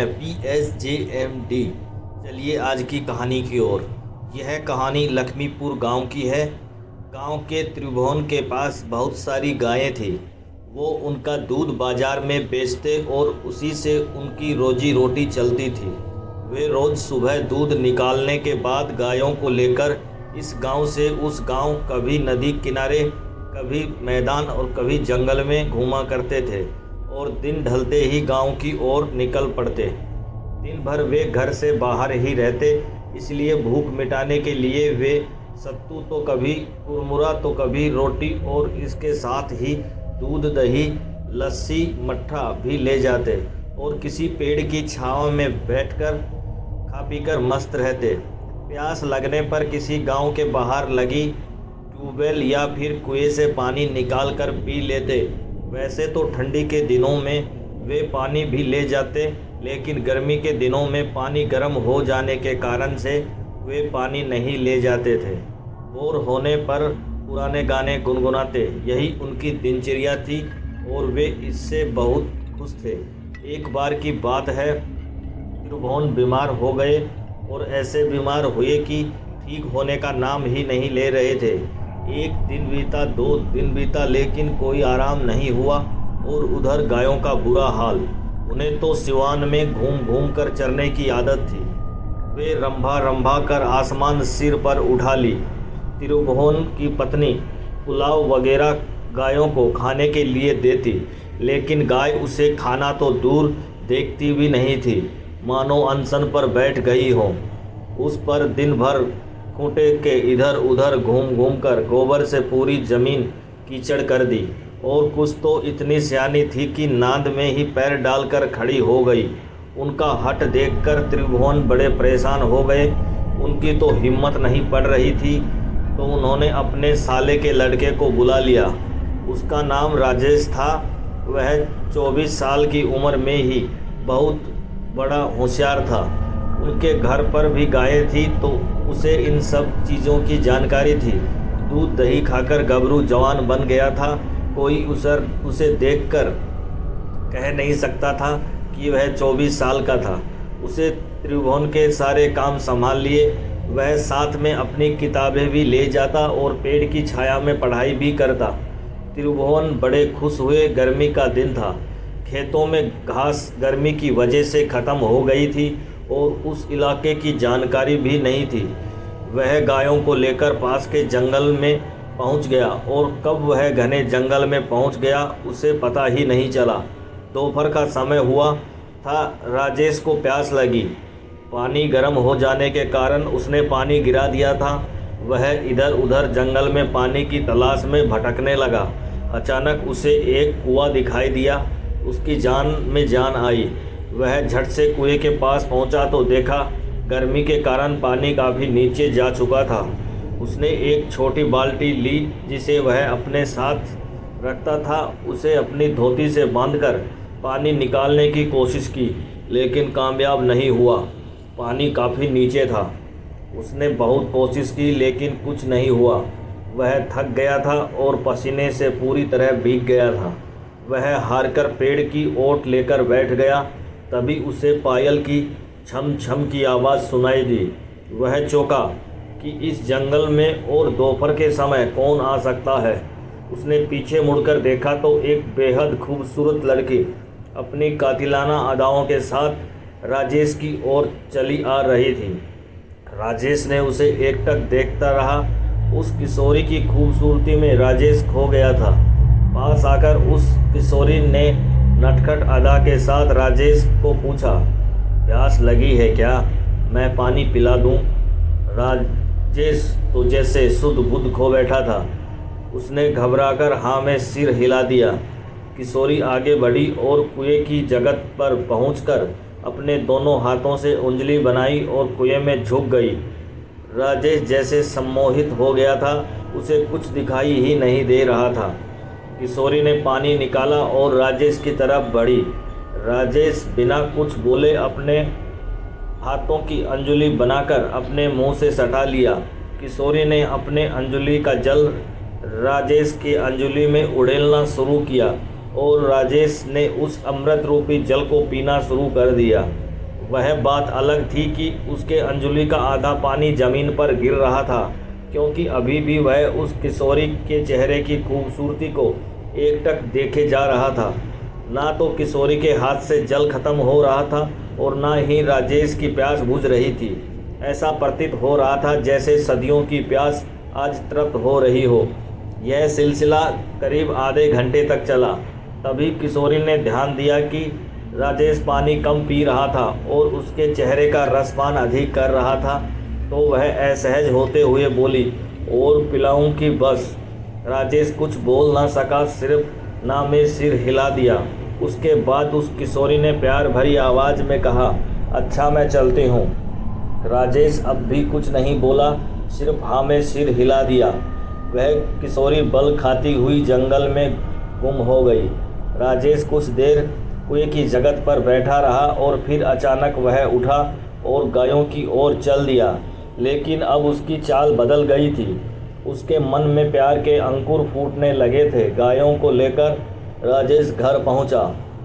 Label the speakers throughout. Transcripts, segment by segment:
Speaker 1: हैं PSJMD। चलिए आज की कहानी की ओर। यह कहानी लक्ष्मीपुर गांव की है। गांव के त्रिभुवन के पास बहुत सारी गायें थी। वो उनका दूध बाजार में बेचते और उसी से उनकी रोजी रोटी चलती थी। वे रोज़ सुबह दूध निकालने के बाद गायों को लेकर इस गांव से उस गांव, कभी नदी किनारे, कभी मैदान और कभी जंगल में घूमा करते थे और दिन ढलते ही गांव की ओर निकल पड़ते। दिन भर वे घर से बाहर ही रहते, इसलिए भूख मिटाने के लिए वे सत्तू तो कभी कुरमुरा तो कभी रोटी और इसके साथ ही दूध, दही, लस्सी, मट्ठा भी ले जाते और किसी पेड़ की छांव में बैठकर खा पीकर मस्त रहते। प्यास लगने पर किसी गांव के बाहर लगी ट्यूबवेल या फिर कुएं से पानी निकाल कर पी लेते। वैसे तो ठंडी के दिनों में वे पानी भी ले जाते, लेकिन गर्मी के दिनों में पानी गर्म हो जाने के कारण से वे पानी नहीं ले जाते थे। बोर होने पर पुराने गाने गुनगुनाते, यही उनकी दिनचर्या थी और वे इससे बहुत खुश थे। एक बार की बात है, त्रिभुवन बीमार हो गए और ऐसे बीमार हुए कि ठीक होने का नाम ही नहीं ले रहे थे। एक दिन बीता, 2 दिन बीता, लेकिन कोई आराम नहीं हुआ और उधर गायों का बुरा हाल। उन्हें तो सिवान में घूम घूम कर चरने की आदत थी। वे रंभा रंभा कर आसमान सिर पर उठा ली। त्रिभुवन की पत्नी पुलाव वगैरह गायों को खाने के लिए देती, लेकिन गाय उसे खाना तो दूर देखती भी नहीं थी, मानो अनशन पर बैठ गई हो। उस पर दिन भर खूंटे के इधर उधर घूम घूम कर गोबर से पूरी जमीन कीचड़ कर दी। और कुछ तो इतनी सियानी थी कि नांद में ही पैर डालकर खड़ी हो गई। उनका हट देखकर त्रिभुवन बड़े परेशान हो गए। उनकी तो हिम्मत नहीं पड़ रही थी, तो उन्होंने अपने साले के लड़के को बुला लिया। उसका नाम राजेश था। वह 24 साल की उम्र में ही बहुत बड़ा होशियार था। उनके घर पर भी गायें थी, तो उसे इन सब चीज़ों की जानकारी थी। दूध दही खाकर गबरू जवान बन गया था। कोई उसे देखकर कह नहीं सकता था कि वह 24 साल का था। उसे त्रिभुवन के सारे काम संभाल लिए। वह साथ में अपनी किताबें भी ले जाता और पेड़ की छाया में पढ़ाई भी करता। त्रिभुवन बड़े खुश हुए। गर्मी का दिन था। खेतों में घास गर्मी की वजह से ख़त्म हो गई थी और उस इलाके की जानकारी भी नहीं थी। वह गायों को लेकर पास के जंगल में पहुंच गया और कब वह घने जंगल में पहुंच गया उसे पता ही नहीं चला। दोपहर का समय हुआ था। राजेश को प्यास लगी। पानी गर्म हो जाने के कारण उसने पानी गिरा दिया था। वह इधर उधर जंगल में पानी की तलाश में भटकने लगा। अचानक उसे एक कुआं दिखाई दिया। उसकी जान में जान आई। वह झट से कुएं के पास पहुंचा तो देखा गर्मी के कारण पानी काफ़ी नीचे जा चुका था। उसने एक छोटी बाल्टी ली जिसे वह अपने साथ रखता था। उसे अपनी धोती से बांधकर पानी निकालने की कोशिश की, लेकिन कामयाब नहीं हुआ। पानी काफ़ी नीचे था। उसने बहुत कोशिश की, लेकिन कुछ नहीं हुआ। वह थक गया था और पसीने से पूरी तरह भीग गया था। वह हारकर पेड़ की ओट लेकर बैठ गया। तभी उसे पायल की छम छम की आवाज़ सुनाई दी। वह चौंका कि इस जंगल में और दोपहर के समय कौन आ सकता है। उसने पीछे मुड़कर देखा तो एक बेहद खूबसूरत लड़की अपनी कातिलाना अदाओं के साथ राजेश की ओर चली आ रही थी। राजेश ने उसे एकटक देखता रहा। उस किशोरी की खूबसूरती में राजेश खो गया था। पास आकर उस किशोरी ने नटखट अदा के साथ राजेश को पूछा, प्यास लगी है क्या? मैं पानी पिला दूं? राजेश तो जैसे शुद्ध बुद्ध खो बैठा था। उसने घबराकर हाँ में सिर हिला दिया। किशोरी आगे बढ़ी और कुएं की जगत पर पहुंचकर अपने दोनों हाथों से उंगली बनाई और कुएं में झुक गई। राजेश जैसे सम्मोहित हो गया था। उसे कुछ दिखाई ही नहीं दे रहा था। किशोरी ने पानी निकाला और राजेश की तरफ बढ़ी। राजेश बिना कुछ बोले अपने हाथों की अंजुली बनाकर अपने मुंह से सटा लिया। किशोरी ने अपने अंजुली का जल राजेश की अंजुली में उड़ेलना शुरू किया और राजेश ने उस अमृत रूपी जल को पीना शुरू कर दिया। वह बात अलग थी कि उसके अंजलि का आधा पानी जमीन पर गिर रहा था, क्योंकि अभी भी वह उस किशोरी के चेहरे की खूबसूरती को एकटक देखे जा रहा था। ना तो किशोरी के हाथ से जल खत्म हो रहा था और ना ही राजेश की प्यास बुझ रही थी। ऐसा प्रतीत हो रहा था जैसे सदियों की प्यास आज तृप्त हो रही हो। यह सिलसिला करीब आधे घंटे तक चला। तभी किशोरी ने ध्यान दिया कि राजेश पानी कम पी रहा था और उसके चेहरे का रसपान अधिक कर रहा था, तो वह असहज होते हुए बोली, और पिलाऊं कि बस। राजेश कुछ बोल ना सका, सिर्फ ना में सिर हिला दिया। उसके बाद उस किशोरी ने प्यार भरी आवाज़ में कहा, अच्छा मैं चलती हूँ। राजेश अब भी कुछ नहीं बोला, सिर्फ हाँ में सिर हिला दिया। वह किशोरी बल खाती हुई जंगल में गुम हो गई। राजेश कुछ देर कुएं की जगत पर बैठा रहा और फिर अचानक वह उठा और गायों की ओर चल दिया। लेकिन अब उसकी चाल बदल गई थी। उसके मन में प्यार के अंकुर फूटने लगे थे। गायों को लेकर राजेश घर पहुंचा।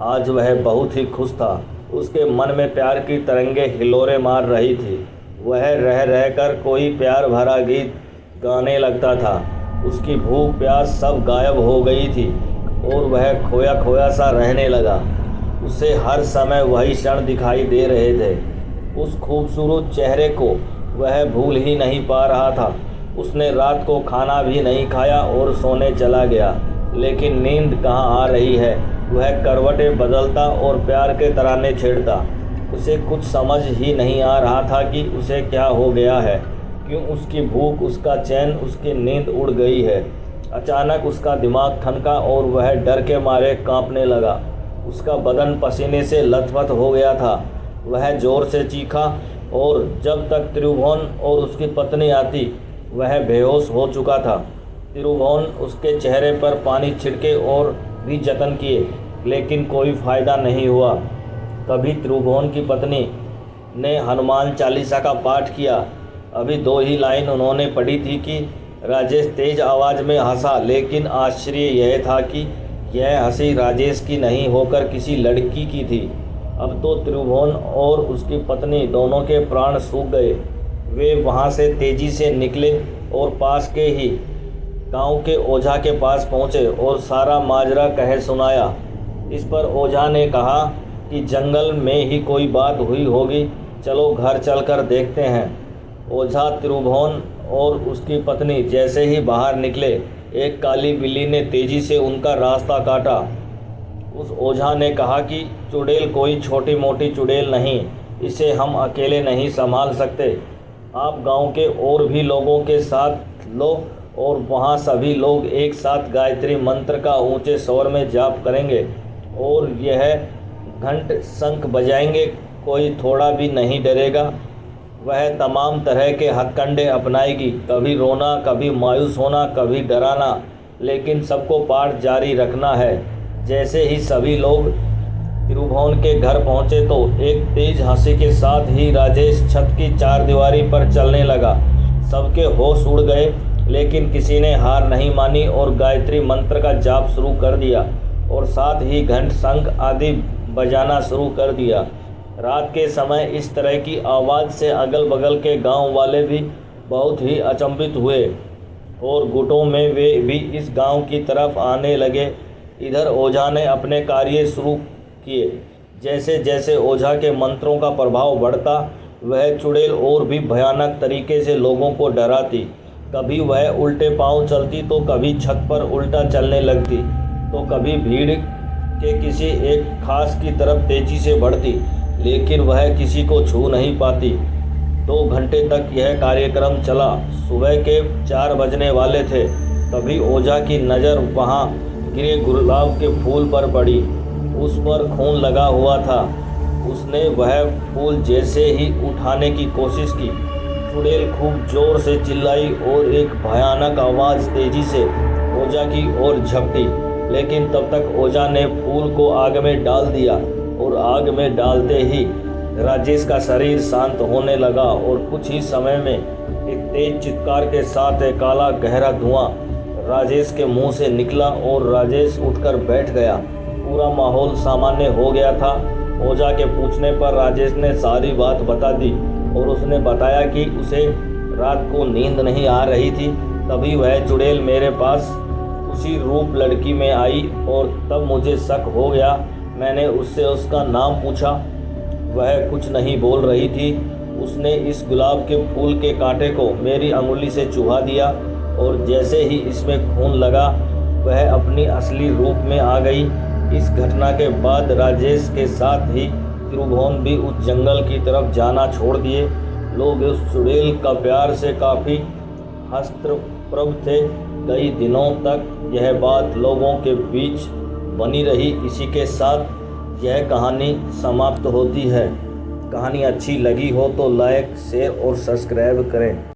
Speaker 1: आज वह बहुत ही खुश था। उसके मन में प्यार की तरंगें हिलोरे मार रही थी। वह रह रहकर कोई प्यार भरा गीत गाने लगता था। उसकी भूख प्यास सब गायब हो गई थी और वह खोया खोया सा रहने लगा। उसे हर समय वही क्षण दिखाई दे रहे थे। उस खूबसूरत चेहरे को वह भूल ही नहीं पा रहा था। उसने रात को खाना भी नहीं खाया और सोने चला गया, लेकिन नींद कहाँ आ रही है। वह करवटें बदलता और प्यार के तराने छेड़ता। उसे कुछ समझ ही नहीं आ रहा था कि उसे क्या हो गया है, क्यों उसकी भूख, उसका चैन, उसकी नींद उड़ गई है। अचानक उसका दिमाग ठनका और वह डर के मारे कांपने लगा। उसका बदन पसीने से लथपथ हो गया था। वह जोर से चीखा और जब तक त्रिभुवन और उसकी पत्नी आती वह बेहोश हो चुका था। त्रिभुवन उसके चेहरे पर पानी छिड़के और भी जतन किए, लेकिन कोई फायदा नहीं हुआ। तभी त्रिभुवन की पत्नी ने हनुमान चालीसा का पाठ किया। अभी 2 ही लाइन उन्होंने पढ़ी थी कि राजेश तेज आवाज़ में हंसा, लेकिन आश्चर्य यह था कि यह हंसी राजेश की नहीं होकर किसी लड़की की थी। अब तो त्रिभुवन और उसकी पत्नी दोनों के प्राण सूख गए। वे वहां से तेजी से निकले और पास के ही गांव के ओझा के पास पहुंचे और सारा माजरा कह सुनाया। इस पर ओझा ने कहा कि जंगल में ही कोई बात हुई होगी, चलो घर चलकर देखते हैं। ओझा त्रिभुवन और उसकी पत्नी जैसे ही बाहर निकले, एक काली बिल्ली ने तेजी से उनका रास्ता काटा। उस ओझा ने कहा कि चुड़ैल कोई छोटी मोटी चुड़ैल नहीं, इसे हम अकेले नहीं संभाल सकते। आप गांव के और भी लोगों के साथ लो और वहां सभी लोग एक साथ गायत्री मंत्र का ऊंचे स्वर में जाप करेंगे और यह घंट शंख बजाएंगे। कोई थोड़ा भी नहीं डरेगा। वह तमाम तरह के हथकंडे अपनाएगी, कभी रोना, कभी मायूस होना, कभी डराना, लेकिन सबको पाठ जारी रखना है। जैसे ही सभी लोग त्रिभुवन के घर पहुंचे तो एक तेज हंसी के साथ ही राजेश छत की चारदीवारी पर चलने लगा। सबके होश उड़ गए, लेकिन किसी ने हार नहीं मानी और गायत्री मंत्र का जाप शुरू कर दिया और साथ ही घंट शंख आदि बजाना शुरू कर दिया। रात के समय इस तरह की आवाज़ से अगल बगल के गांव वाले भी बहुत ही अचंभित हुए और गुटों में वे भी इस गांव की तरफ आने लगे। इधर ओझा ने अपने कार्य शुरू किए। जैसे जैसे ओझा के मंत्रों का प्रभाव बढ़ता, वह चुड़ैल और भी भयानक तरीके से लोगों को डराती। कभी वह उल्टे पांव चलती तो कभी छत पर उल्टा चलने लगती, तो कभी भीड़ के किसी एक खास की तरफ तेजी से बढ़ती, लेकिन वह किसी को छू नहीं पाती। 2 घंटे तक यह कार्यक्रम चला। सुबह के 4 बजने वाले थे। तभी ओझा की नज़र वहाँ गिरे गुलाब के फूल पर पड़ी। उस पर खून लगा हुआ था। उसने वह फूल जैसे ही उठाने की कोशिश की, चुड़ैल खूब जोर से चिल्लाई और एक भयानक आवाज़ तेजी से ओझा की ओर झपटी। लेकिन तब तक ओझा ने फूल को आग में डाल दिया और आग में डालते ही राजेश का शरीर शांत होने लगा और कुछ ही समय में एक तेज चित्कार के साथ एक काला गहरा धुआं राजेश के मुंह से निकला और राजेश उठकर बैठ गया। पूरा माहौल सामान्य हो गया था ओझा के पूछने पर राजेश ने सारी बात बता दी और उसने बताया कि उसे रात को नींद नहीं आ रही थी। तभी वह चुड़ैल मेरे पास उसी रूप लड़की में आई और तब मुझे शक हो गया। मैंने उससे उसका नाम पूछा। वह कुछ नहीं बोल रही थी। उसने इस गुलाब के फूल के कांटे को मेरी अंगुली से चुभा दिया और जैसे ही इसमें खून लगा वह अपनी असली रूप में आ गई। इस घटना के बाद राजेश के साथ ही त्रिभुवन भी उस जंगल की तरफ जाना छोड़ दिए। लोग उस चुड़ैल का प्यार से काफ़ी हस्तप्रभ थे। कई दिनों तक यह बात लोगों के बीच बनी रही। इसी के साथ यह कहानी समाप्त होती है। कहानी अच्छी लगी हो तो लाइक, शेयर और सब्सक्राइब करें।